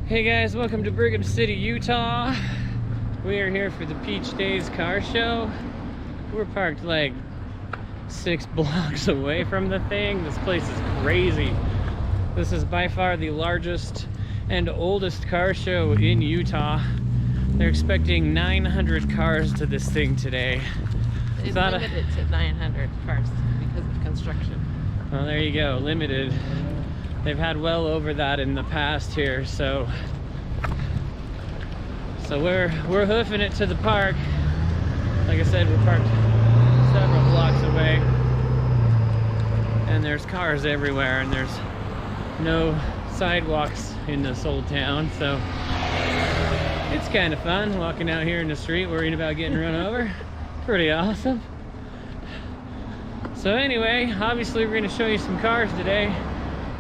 Hey guys, welcome to Brigham City, Utah. We are here for the Peach Days car show. We're parked like 6 blocks away from the thing. This place is crazy. This is by far the largest and oldest car show in Utah. They're expecting 900 cars to this thing today. They limited it to 900 cars because of construction. Well, there you go, limited. They've had well over that in the past here, so we're hoofing it to the park. Like I said, we're parked several blocks away, and there's cars everywhere, and there's no sidewalks in this old town, so it's kind of fun walking out here in the street worrying about getting run over. Pretty awesome. So anyway, obviously we're going to show you some cars today.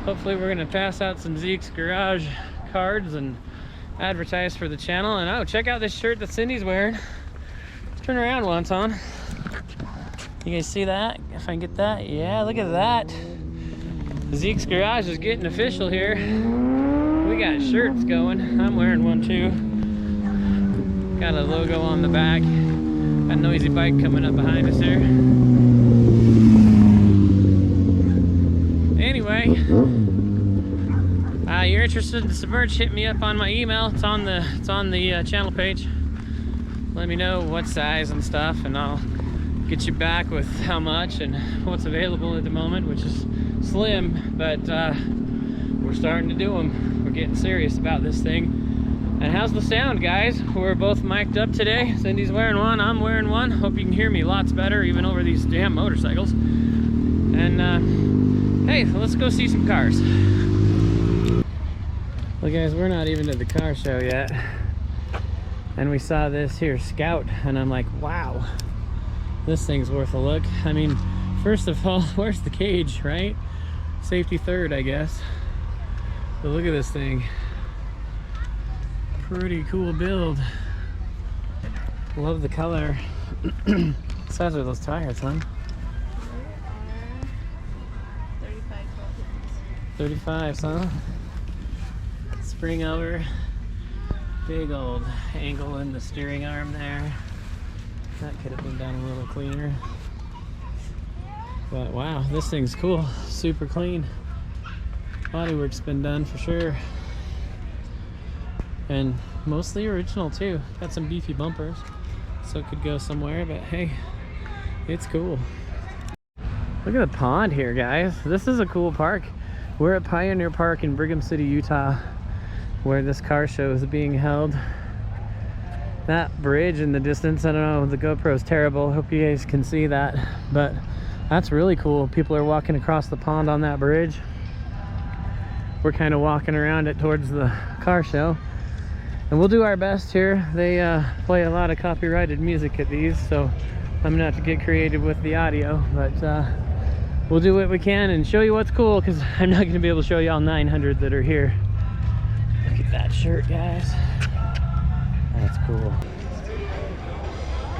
Hopefully we're going to pass out some Zeke's Garage cards and advertise for the channel. And oh, check out this shirt that Cindy's wearing. Let's turn around once on. You guys see that? If I can get that. Yeah, look at that. Zeke's Garage is getting official here. We got shirts going. I'm wearing one too. Got a logo on the back. Got a noisy bike coming up behind us here. Anyway, you're interested in some merch, hit me up on my email. It's on the channel page. Let me know what size and stuff, and I'll get you back with how much and what's available at the moment, which is slim, but we're starting to do them. We're getting serious about this thing. And how's the sound, guys? We're both mic'd up today. Cindy's wearing one, I'm wearing one. Hope you can hear me lots better, even over these damn motorcycles. And hey, let's go see some cars. Well guys, we're not even to the car show yet. And we saw this here Scout, and I'm like, wow, this thing's worth a look. I mean, first of all, where's the cage, right? Safety third, I guess. But look at this thing. Pretty cool build. Love the color. What size are those tires, huh? 35, huh? Spring over. Big old angle in the steering arm there. That could have been done a little cleaner. But wow, this thing's cool. Super clean. Bodywork's been done for sure. And mostly original too. Got some beefy bumpers, so it could go somewhere, but hey, it's cool. Look at the pond here, guys. This is a cool park. We're at Pioneer Park in Brigham City, Utah, where this car show is being held. That bridge in the distance, I don't know, the GoPro's terrible. Hope you guys can see that, but that's really cool. People are walking across the pond on that bridge. We're kind of walking around it towards the car show. And we'll do our best here. They play a lot of copyrighted music at these, so I'm gonna have to get creative with the audio, but we'll do what we can and show you what's cool, because I'm not gonna be able to show you all 900 that are here. Look at that shirt, guys. That's cool.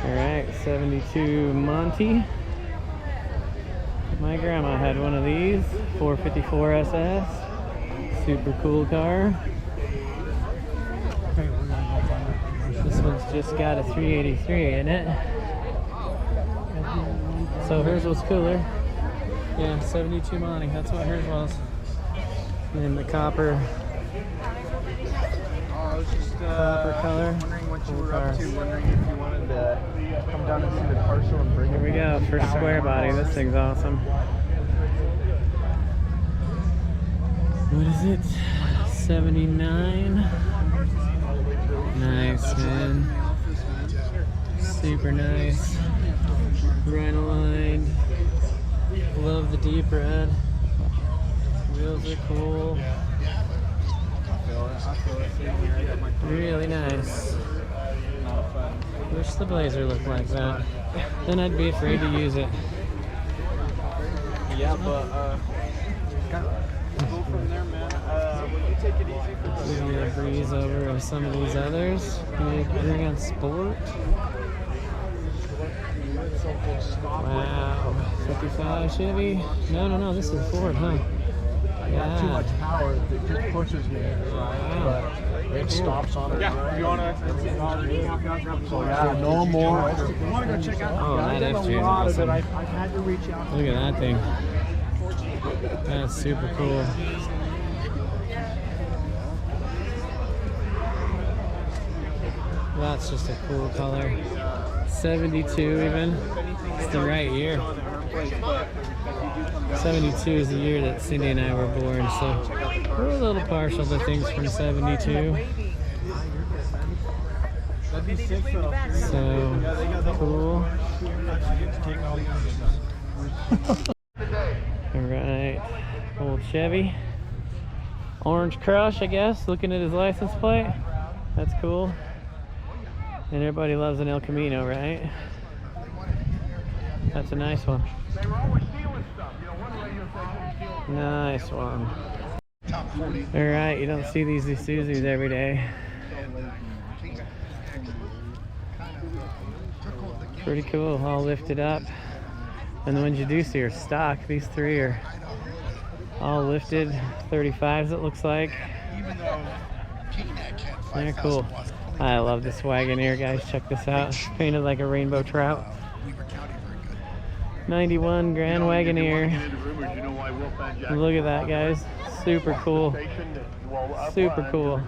All right, 72 Monty. My grandma had one of these, 454 SS. Super cool car. This one's just got a 383 in it. So hers was cooler. Yeah, 72 Monty, that's what hers was. And the copper. I was just copper color. wondering what you were up to, wondering if you wanted to come down and see the car show and bring Here we go, first square body. This thing's awesome. What is it? 79. Nice, man. Super nice. Right aligned. Love the deep red. Wheels are cool. Really nice. Wish the Blazer looked like that. Then I'd be afraid to use it. Yeah, but go from there, man. Will you take it easy for the Give me a breeze over of some of these others. Bring on Sport. Wow. 55 Chevy. No, this is Ford, huh? Yeah, got too much power, it just pushes me, right? But it stops on it. Yeah, you want to? So yeah, no more. You want to go check out? Oh, that FJ is awesome. I've had to reach out. Look at that thing. That's super cool. That's just a cool color. 72 even. It's the right year. 72 is the year that Cindy and I were born, so we're a little partial to things from 72. So cool. Alright, old Chevy. Orange Crush, I guess, looking at his license plate. That's cool. And everybody loves an El Camino, right? That's a nice one. Nice one. Alright, you don't see these Isuzus every day. Pretty cool, all lifted up. And the ones you do see are stock. These three are all lifted 35s, it looks like. They're cool. I love this Wagoneer, guys. Check this out. It's painted like a rainbow trout. 91 Grand Wagoneer. Look at that, guys. Super cool. Super cool.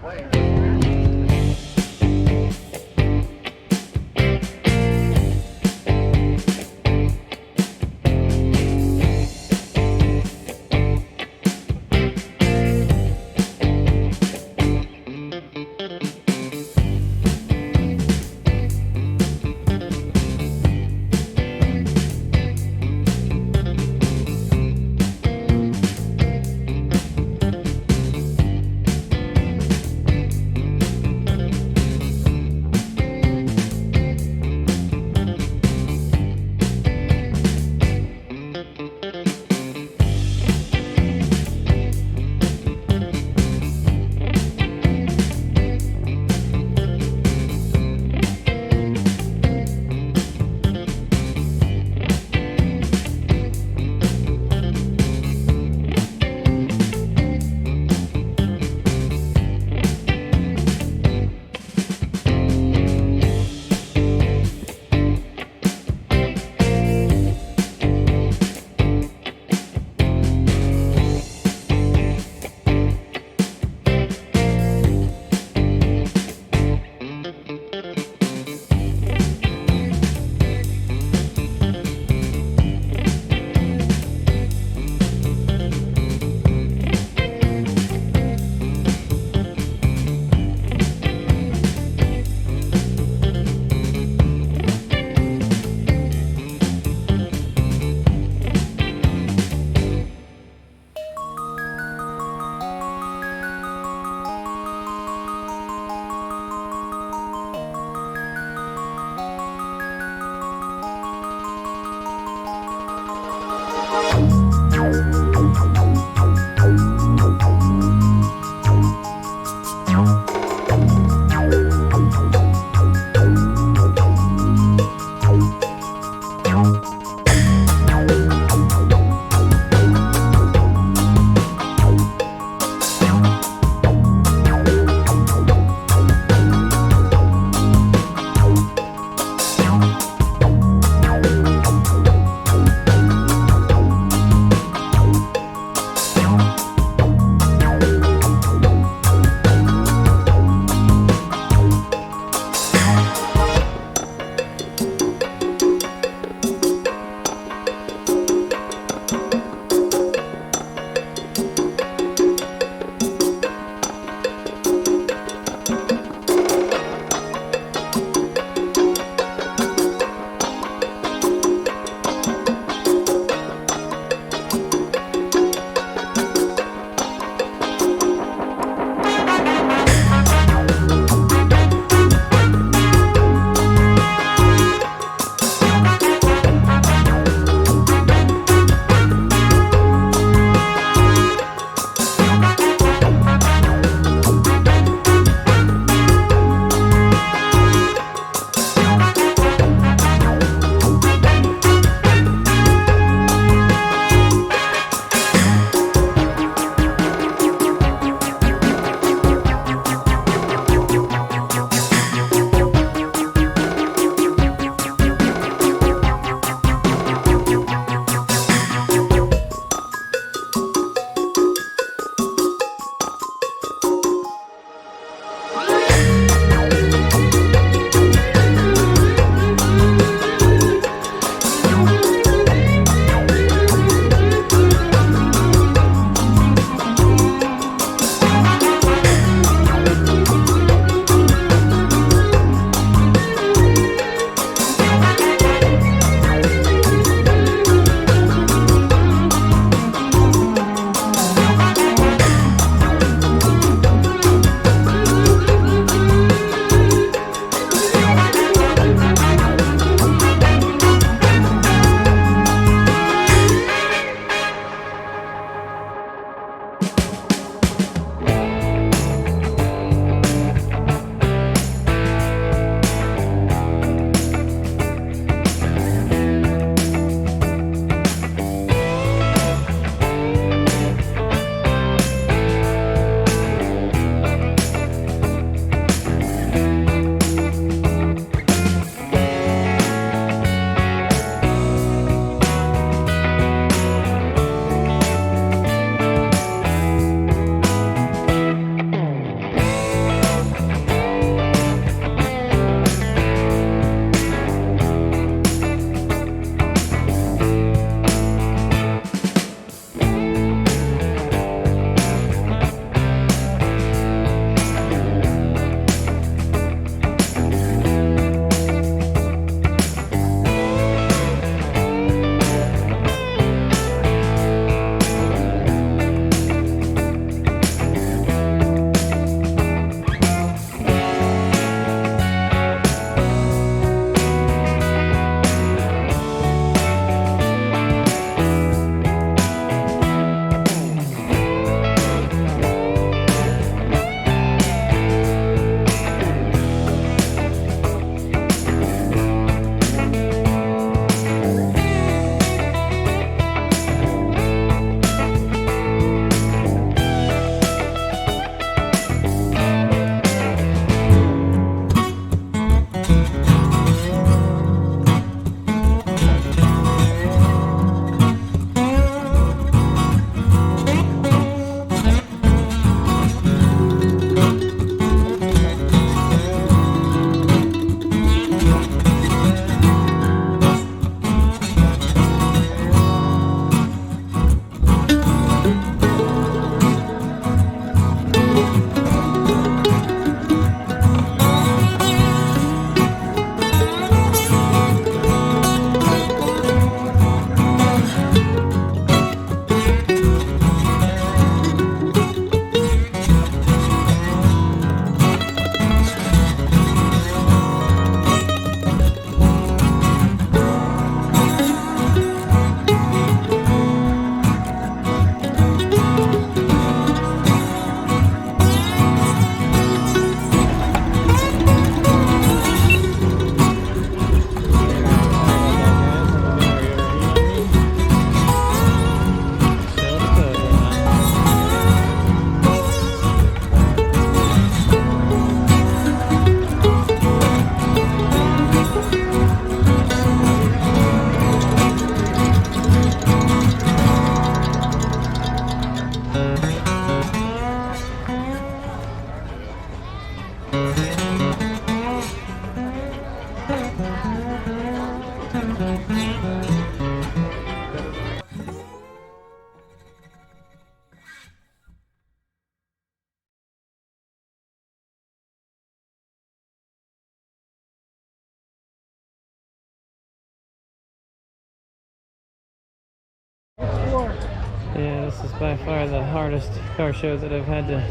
Yeah, this is by far the hardest car show that I've had to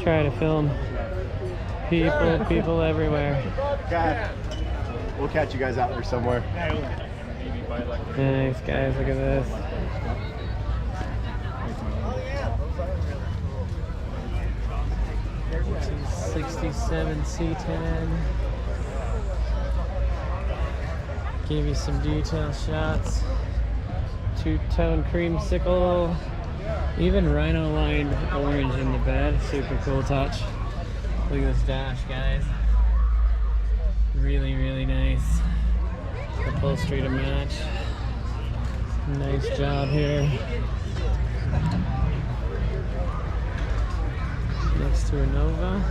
try to film. People everywhere. We'll catch you guys out there somewhere. Nice, guys, look at this. 67 C10. Give you some detail shots. Two-tone creamsicle. Even rhino lined orange in the bed. Super cool touch. Look at this dash, guys. Really, really nice. Upholstery to match. Nice job here. Next to a Nova.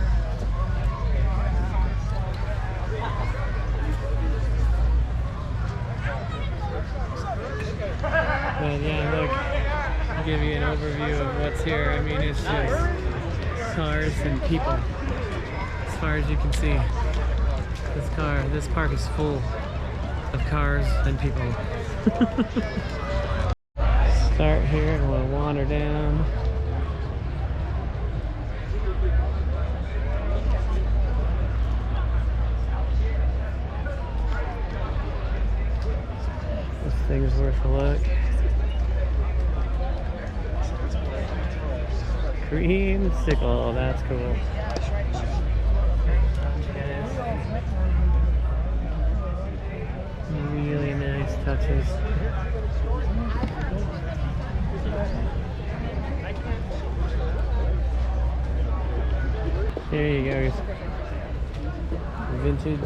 But yeah, look, I'll give you an overview of what's here. I mean, it's just cars and people. As far as you can see, this park is full of cars and people. Start here and we'll wander down. This thing's worth a look. Creamsicle, that's cool. Really nice touches. There you go. Vintage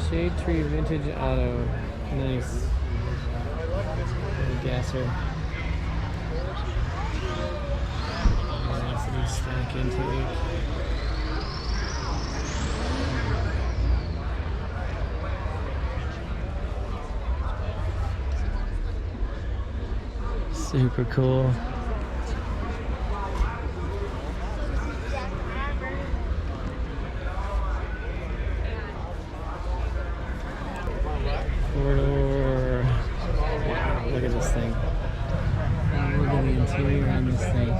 Shade Tree Vintage Auto. Nice. Gasser. Velocity stack intake. Super cool. Four-door. Wow, look at this thing. Look at the interior on this thing.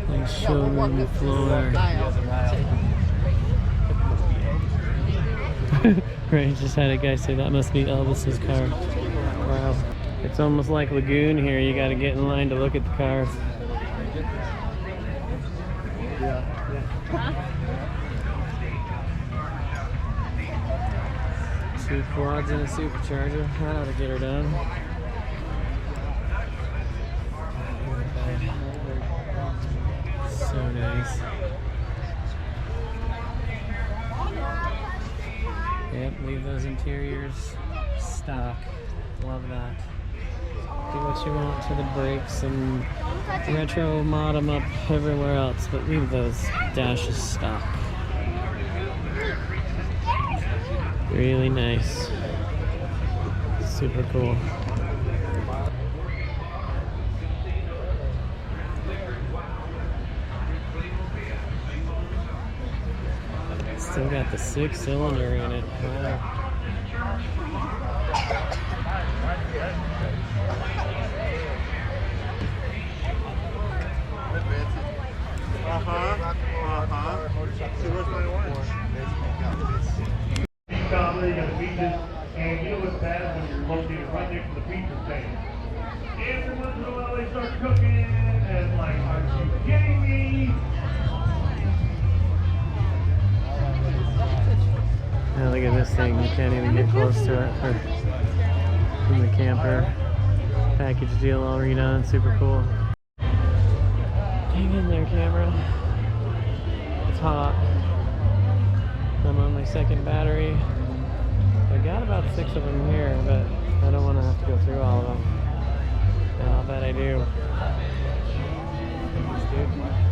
Like showroom floor. Right, just had a guy say that must be Elvis's car. Wow. It's almost like Lagoon here. You got to get in line to look at the cars. Two quads and a supercharger. That ought to get her done. So nice. Yep, leave those interiors stock. Love that. Do what you want to the brakes and retro mod them up everywhere else, but leave those dashes stock. Really nice. Super cool. Still got the 6-cylinder in it. Wow. So where's my orange? Comedy on the beaches, and you know what's bad when you're located right next to the pizza stand. Every once in a while they start cooking, and like, are you kidding me? Now look at this thing. You can't even get close to it from the camper. Package deal all redone. Super cool. Hang in there, camera. It's hot. I'm on my second battery. I got about 6 of them here, but I don't want to have to go through all of them. And I'll bet I do. Thanks, dude.